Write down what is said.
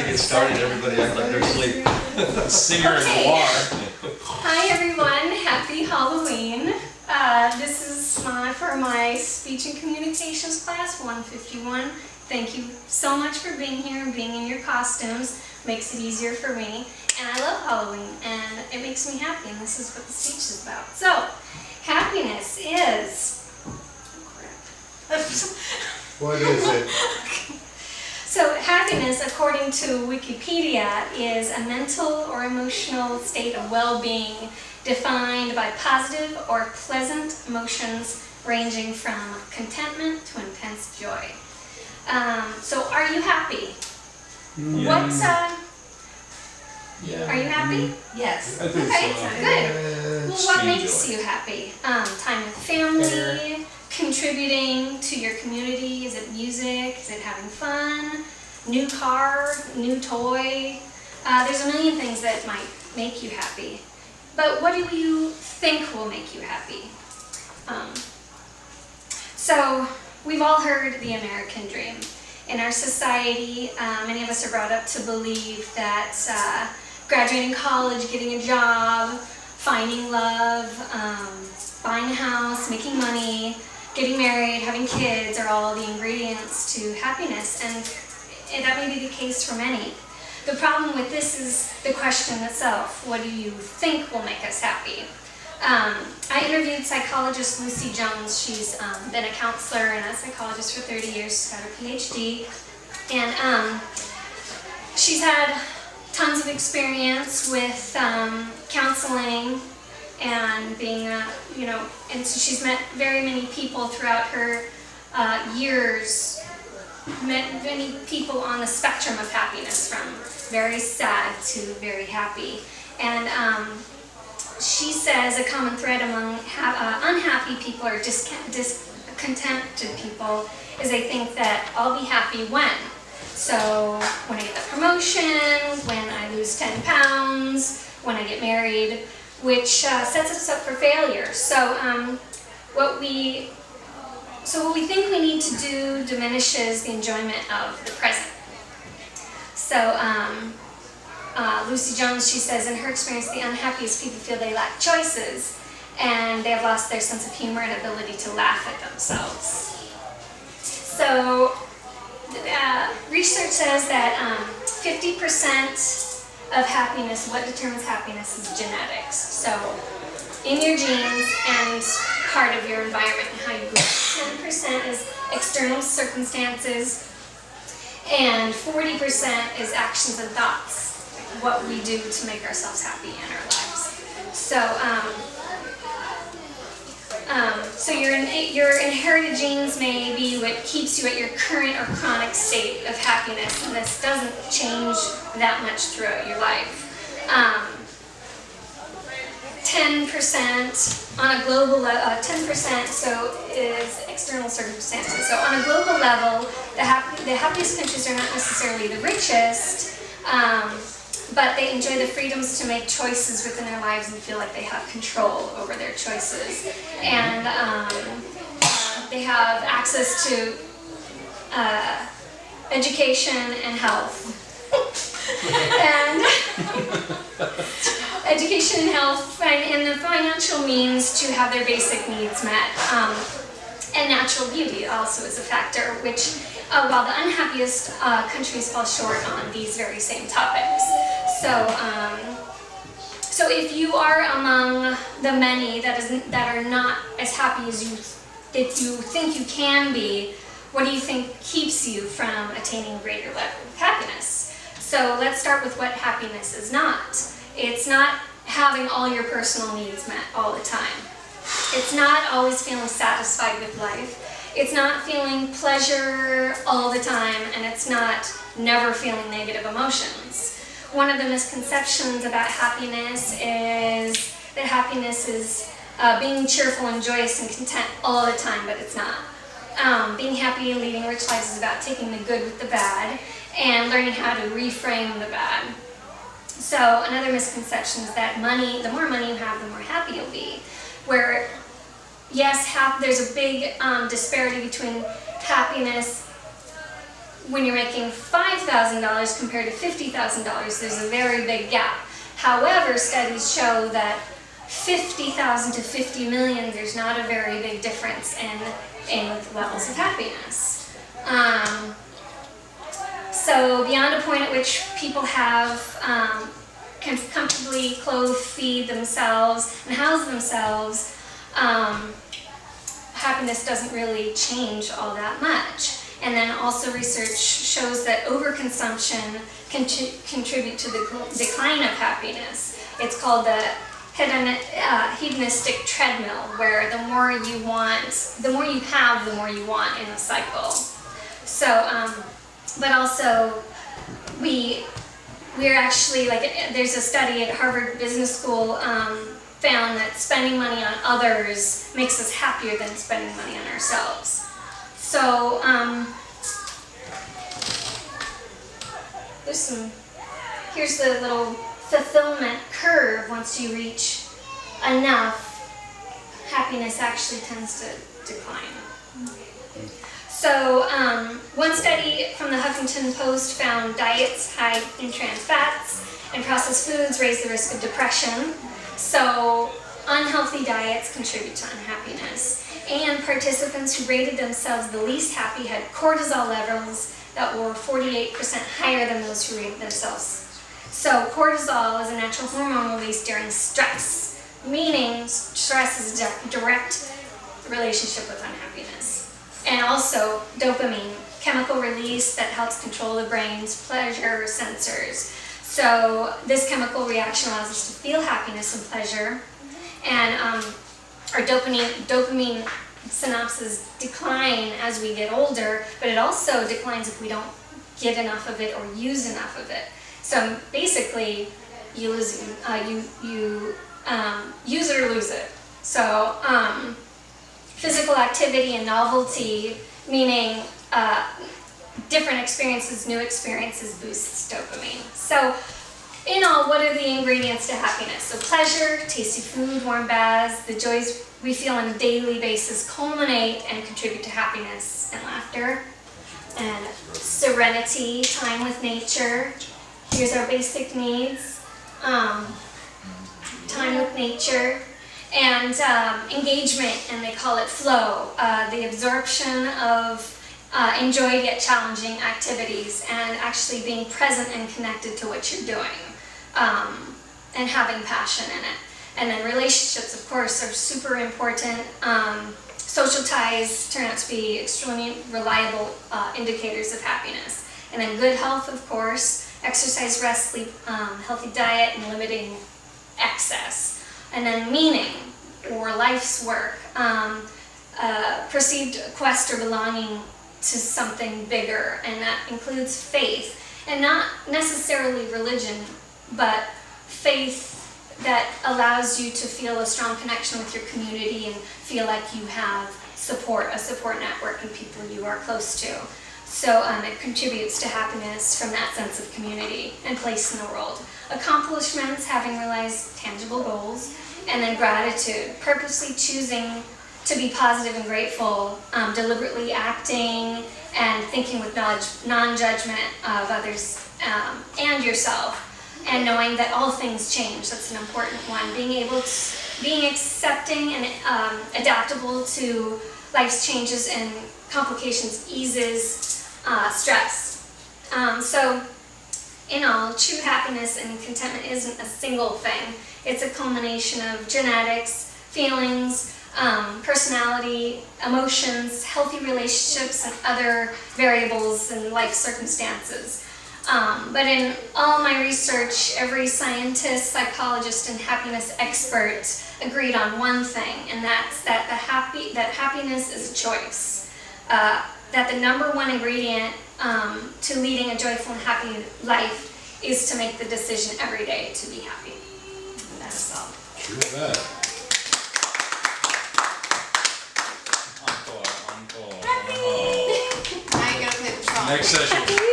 to get started, everybody act like they're asleep. Singer and Okay. noir. Hi everyone, happy Halloween. This is for my speech and communications class 151. Thank you so much for being here and being in your costumes. Makes it easier for me. And I love Halloween and it makes me happy, and this is what the speech is about. So, happiness is... Oh, crap. What is it? So happiness, according to Wikipedia, is a mental or emotional state of well-being defined by positive or pleasant emotions ranging from contentment to intense joy. So are you happy? What's, are you happy? Yes. I think Okay, so. good. Well, what Extreme makes joy. you happy? Time with family, contributing to your community. Is it music? Is it having fun? New car, new toy? There's a million things that might make you happy. But what do you think will make you happy? So we've all heard the American dream. In our society, many of us are brought up to believe that graduating college, getting a job, finding love, buying a house, making money, getting married, having kids are all the ingredients to happiness, and that may be the case for many. The problem with this is the question itself. What do you think will make us happy? I interviewed psychologist Lucy Jones. She's been a counselor and a psychologist for 30 years. She's got her PhD. And she's had tons of experience with counseling and being, and so she's met very many people throughout her years, met many people on the spectrum of happiness, from very sad to very happy. And she says a common thread among unhappy people or discontented people is they think that I'll be happy when. So when I get the promotion, when I lose 10 pounds, when I get married, which sets us up for failure. So what we think we need to do diminishes the enjoyment of the present. So Lucy Jones, she says, in her experience, the unhappiest people feel they lack choices and they have lost their sense of humor and ability to laugh at themselves. So research says that 50% of happiness, what determines happiness, is genetics. So in your genes and part of your environment and how you grew up. 10% is external circumstances, and 40% is actions and thoughts, what we do to make ourselves happy in our lives. So your inherited genes may be what keeps you at your current or chronic state of happiness, and this doesn't change that much throughout your life. 10% on a global level, 10% so is external circumstances. So on a global level, the happiest countries are not necessarily the richest, but they enjoy the freedoms to make choices within their lives and feel like they have control over their choices. And they have access to education and health. And education and health and the financial means to have their basic needs met. And natural beauty also is a factor, which while the unhappiest countries fall short on these very same topics. So if you are among the many that are not as happy as you think you can be, what do you think keeps you from attaining a greater level of happiness? So let's start with what happiness is not. It's not having all your personal needs met all the time. It's not always feeling satisfied with life. It's not feeling pleasure all the time, and it's not never feeling negative emotions. One of the misconceptions about happiness is that happiness is being cheerful and joyous and content all the time, but it's not. Being happy and leading rich lives is about taking the good with the bad and learning how to reframe the bad. So another misconception is that the more money you have, the more happy you'll be. Where, yes, there's a big disparity between happiness when you're making $5,000 compared to $50,000, there's a very big gap. However, studies show that 50,000 to 50 million, there's not a very big difference in levels of happiness. So beyond a point at which people can comfortably clothe, feed themselves, and house themselves, happiness doesn't really change all that much. And then also research shows that overconsumption can contribute to the decline of happiness. It's called the hedonistic treadmill, where the more you have, the more you want in a cycle. So, but also we're actually, there's a study at Harvard Business School found that spending money on others makes us happier than spending money on ourselves. So, here's the little fulfillment curve. Once you reach enough, happiness actually tends to decline. So, one study from the Huffington Post found diets high in trans fats and processed foods raise the risk of depression. So, unhealthy diets contribute to unhappiness. And participants who rated themselves the least happy had cortisol levels that were 48% higher than those who rated themselves. So cortisol is a natural hormone released during stress, meaning stress is a direct relationship with unhappiness. And also dopamine, chemical release that helps control the brain's pleasure sensors. So this chemical reaction allows us to feel happiness and pleasure. And our dopamine synapses decline as we get older, but it also declines if we don't get enough of it or use enough of it. So basically, you use it or lose it. So physical activity and novelty, meaning different experiences, new experiences, boosts dopamine. So in all, what are the ingredients to happiness? So pleasure, tasty food, warm baths, the joys we feel on a daily basis culminate and contribute to happiness and laughter. And serenity, time with nature. Here's our basic needs. Time with nature. And engagement, and they call it flow. The absorption of enjoyed yet challenging activities, and actually being present and connected to what you're doing. And having passion in it. And then relationships, of course, are super important. Social ties turn out to be extremely reliable indicators of happiness. And then good health, of course, exercise, rest, sleep, healthy diet, and limiting excess. And then meaning, or life's work, perceived quest or belonging to something bigger, and that includes faith. And not necessarily religion, but faith that allows you to feel a strong connection with your community and feel like you have a support network and people you are close to. So it contributes to happiness from that sense of community and place in the world. Accomplishments, having realized tangible goals, and then gratitude, purposely choosing to be positive and grateful, deliberately acting and thinking with non-judgment of others and yourself. And knowing that all things change, that's an important one. Being accepting and adaptable to life's changes and complications eases stress. So in all, true happiness and contentment isn't a single thing. It's a culmination of genetics, feelings, personality, emotions, healthy relationships, and other variables in life circumstances. But in all my research, every scientist, psychologist, and happiness expert agreed on one thing, and that's that happiness is a choice. That the number one ingredient to leading a joyful and happy life is to make the decision every day to be happy. And that is all. True that. Encore. Now you gotta play the song. Next session.